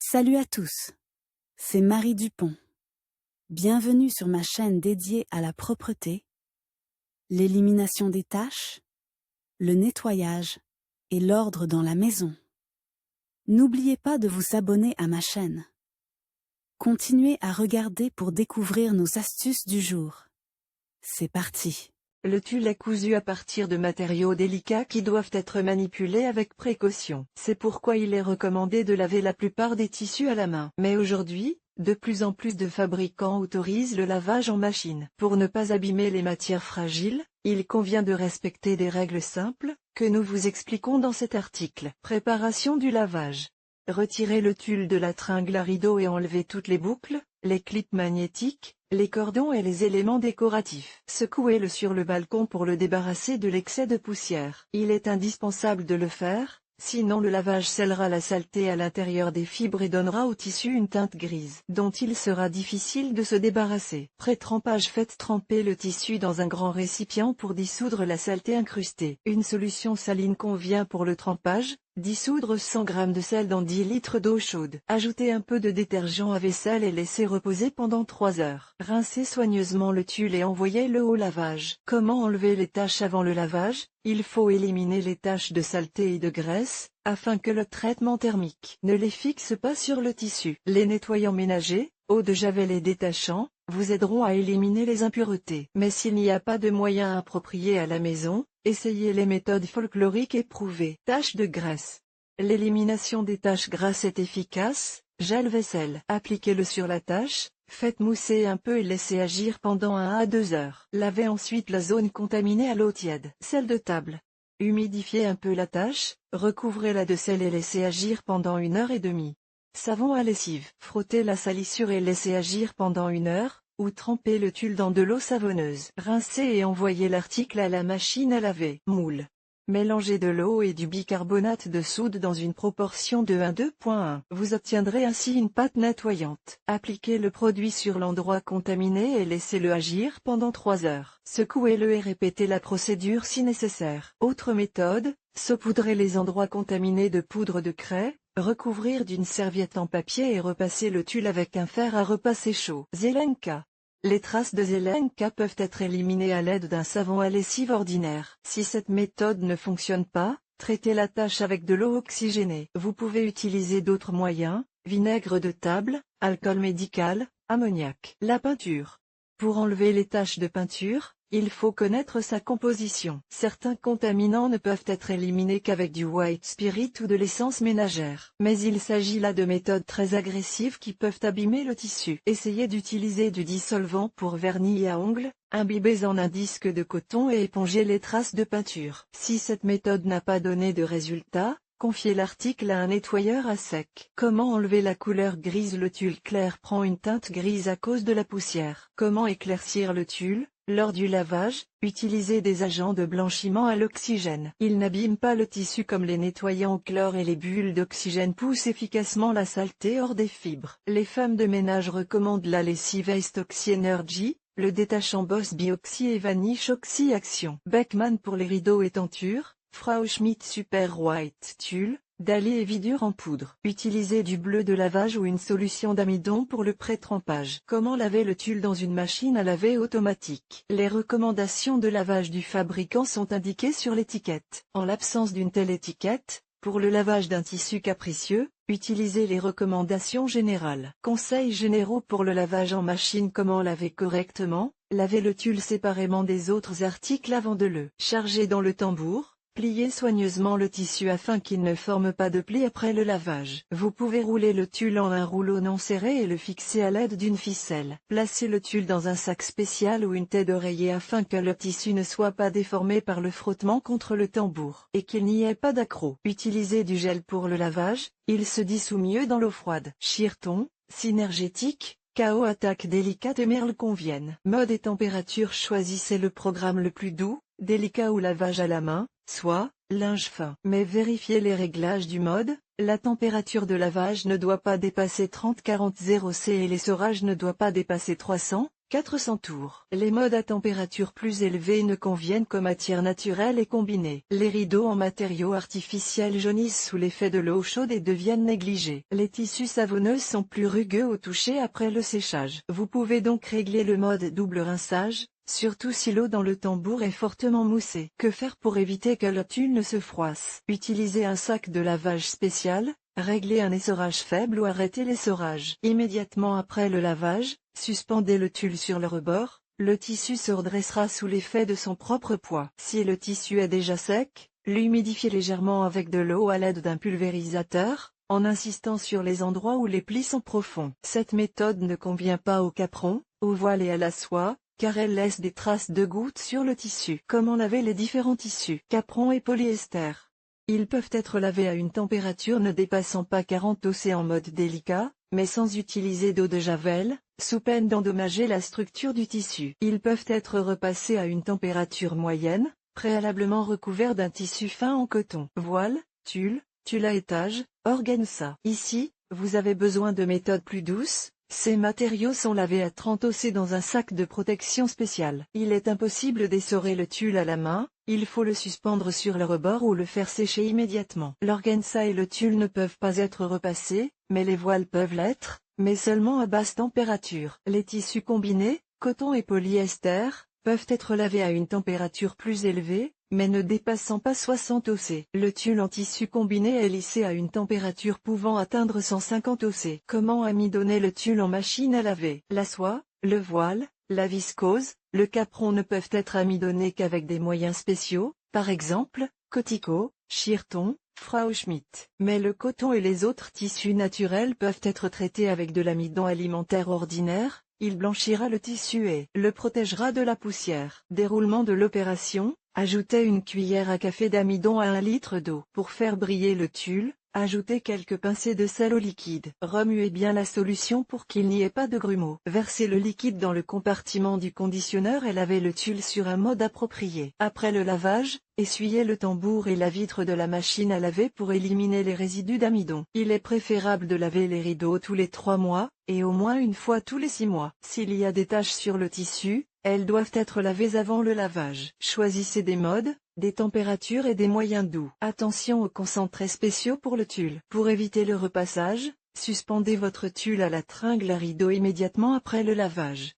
Salut à tous, c'est Marie Dupont. Bienvenue sur ma chaîne dédiée à la propreté, l'élimination des taches, le nettoyage et l'ordre dans la maison. N'oubliez pas de vous abonner à ma chaîne. Continuez à regarder pour découvrir nos astuces du jour. C'est parti! Le tulle est cousu à partir de matériaux délicats qui doivent être manipulés avec précaution. C'est pourquoi il est recommandé de laver la plupart des tissus à la main. Mais aujourd'hui, de plus en plus de fabricants autorisent le lavage en machine. Pour ne pas abîmer les matières fragiles, il convient de respecter des règles simples, que nous vous expliquons dans cet article. Préparation du lavage. Retirez le tulle de la tringle à rideau et enlevez toutes les boucles, les clips magnétiques, les cordons et les éléments décoratifs. Secouez-le sur le balcon pour le débarrasser de l'excès de poussière. Il est indispensable de le faire, sinon le lavage scellera la saleté à l'intérieur des fibres et donnera au tissu une teinte grise, dont il sera difficile de se débarrasser. Pré-trempage. Faites tremper le tissu dans un grand récipient pour dissoudre la saleté incrustée. Une solution saline convient pour le trempage. Dissoudre 100 g de sel dans 10 litres d'eau chaude. Ajoutez un peu de détergent à vaisselle et laissez reposer pendant 3 heures. Rincez soigneusement le tulle et envoyez-le au lavage. Comment enlever les taches avant le lavage? Il faut éliminer les taches de saleté et de graisse, afin que le traitement thermique ne les fixe pas sur le tissu. Les nettoyants ménagers, eau de javel et détachant, vous aideront à éliminer les impuretés. Mais s'il n'y a pas de moyens appropriés à la maison, essayez les méthodes folkloriques éprouvées. Taches de graisse. L'élimination des taches grasses est efficace. Gel vaisselle. Appliquez-le sur la tache, faites mousser un peu et laissez agir pendant 1 à 2 heures. Lavez ensuite la zone contaminée à l'eau tiède. Sel de table. Humidifiez un peu la tache, recouvrez-la de sel et laissez agir pendant 1 heure et demie. Savon à lessive. Frottez la salissure et laissez agir pendant 1 heure, ou trempez le tulle dans de l'eau savonneuse. Rincez et envoyez l'article à la machine à laver. Moule. Mélangez de l'eau et du bicarbonate de soude dans une proportion de 1:2.1. Vous obtiendrez ainsi une pâte nettoyante. Appliquez le produit sur l'endroit contaminé et laissez-le agir pendant 3 heures. Secouez-le et répétez la procédure si nécessaire. Autre méthode, saupoudrer les endroits contaminés de poudre de craie. Recouvrir d'une serviette en papier et repasser le tulle avec un fer à repasser chaud. Zelenka. Les traces de Zelenka peuvent être éliminées à l'aide d'un savon à lessive ordinaire. Si cette méthode ne fonctionne pas, traitez la tache avec de l'eau oxygénée. Vous pouvez utiliser d'autres moyens, vinaigre de table, alcool médical, ammoniac. La peinture. Pour enlever les taches de peinture, il faut connaître sa composition. Certains contaminants ne peuvent être éliminés qu'avec du white spirit ou de l'essence ménagère. Mais il s'agit là de méthodes très agressives qui peuvent abîmer le tissu. Essayez d'utiliser du dissolvant pour vernis à ongles, imbibez en un disque de coton et épongez les traces de peinture. Si cette méthode n'a pas donné de résultat, confiez l'article à un nettoyeur à sec. Comment enlever la couleur grise? Le tulle clair prend une teinte grise à cause de la poussière. Comment éclaircir le tulle? Lors du lavage, utilisez des agents de blanchiment à l'oxygène. Ils n'abîment pas le tissu comme les nettoyants au chlore et les bulles d'oxygène poussent efficacement la saleté hors des fibres. Les femmes de ménage recommandent la lessive Ace Oxy Energy, le détachant Boss Bioxy et Vanish Oxy Action. Beckman pour les rideaux et tentures, Frau Schmidt Super White Tulle, Dali et Vidure en poudre. Utilisez du bleu de lavage ou une solution d'amidon pour le pré-trempage. Comment laver le tulle dans une machine à laver automatique? Les recommandations de lavage du fabricant sont indiquées sur l'étiquette. En l'absence d'une telle étiquette, pour le lavage d'un tissu capricieux, utilisez les recommandations générales. Conseils généraux pour le lavage en machine. Comment laver correctement? Lavez le tulle séparément des autres articles avant de le charger dans le tambour. Pliez soigneusement le tissu afin qu'il ne forme pas de plis après le lavage. Vous pouvez rouler le tulle en un rouleau non serré et le fixer à l'aide d'une ficelle. Placez le tulle dans un sac spécial ou une tête d'oreiller afin que le tissu ne soit pas déformé par le frottement contre le tambour et qu'il n'y ait pas d'accroc. Utilisez du gel pour le lavage, il se dissout mieux dans l'eau froide. Chirton, synergétique, KO attaque délicate et merle conviennent. Mode et température. Choisissez le programme le plus doux, délicat ou lavage à la main, soit linge fin. Mais vérifiez les réglages du mode. La température de lavage ne doit pas dépasser 30-40 0C et l'essorage ne doit pas dépasser 300 400 tours. Les modes à température plus élevée ne conviennent qu'aux matières naturelles et combinées. Les rideaux en matériaux artificiels jaunissent sous l'effet de l'eau chaude et deviennent négligés. Les tissus savonneux sont plus rugueux au toucher après le séchage. Vous pouvez donc régler le mode double rinçage, surtout si l'eau dans le tambour est fortement moussée. Que faire pour éviter que le tulle ne se froisse? Utilisez un sac de lavage spécial. Réglez un essorage faible ou arrêtez l'essorage. Immédiatement après le lavage, suspendez le tulle sur le rebord, le tissu se redressera sous l'effet de son propre poids. Si le tissu est déjà sec, l'humidifiez légèrement avec de l'eau à l'aide d'un pulvérisateur, en insistant sur les endroits où les plis sont profonds. Cette méthode ne convient pas au capron, aux voiles et à la soie, car elle laisse des traces de gouttes sur le tissu. Comment laver les différents tissus? Capron et polyester. Ils peuvent être lavés à une température ne dépassant pas 40 °C en mode délicat, mais sans utiliser d'eau de javel, sous peine d'endommager la structure du tissu. Ils peuvent être repassés à une température moyenne, préalablement recouverts d'un tissu fin en coton. Voile, tulle à étage, organza. Ici, vous avez besoin de méthodes plus douces. Ces matériaux sont lavés à 30 °C dans un sac de protection spécial. Il est impossible d'essorer le tulle à la main, il faut le suspendre sur le rebord ou le faire sécher immédiatement. L'organza et le tulle ne peuvent pas être repassés, mais les voiles peuvent l'être, mais seulement à basse température. Les tissus combinés, coton et polyester, peuvent être lavés à une température plus élevée, mais ne dépassant pas 60 °C. Le tulle en tissu combiné est lissé à une température pouvant atteindre 150 °C. Comment amidonner le tulle en machine à laver? La soie, le voile, la viscose, le capron ne peuvent être amidonnés qu'avec des moyens spéciaux, par exemple, Cotico, Chirton, Frau Schmidt. Mais le coton et les autres tissus naturels peuvent être traités avec de l'amidon alimentaire ordinaire. Il blanchira le tissu et le protégera de la poussière. Déroulement de l'opération. Ajoutez une cuillère à café d'amidon à 1 litre d'eau. Pour faire briller le tulle, ajoutez quelques pincées de sel au liquide. Remuez bien la solution pour qu'il n'y ait pas de grumeaux. Versez le liquide dans le compartiment du conditionneur et lavez le tulle sur un mode approprié. Après le lavage, essuyez le tambour et la vitre de la machine à laver pour éliminer les résidus d'amidon. Il est préférable de laver les rideaux tous les 3 mois, et au moins une fois tous les 6 mois. S'il y a des taches sur le tissu, elles doivent être lavées avant le lavage. Choisissez des modes, des températures et des moyens doux. Attention aux concentrés spéciaux pour le tulle. Pour éviter le repassage, suspendez votre tulle à la tringle à rideau immédiatement après le lavage.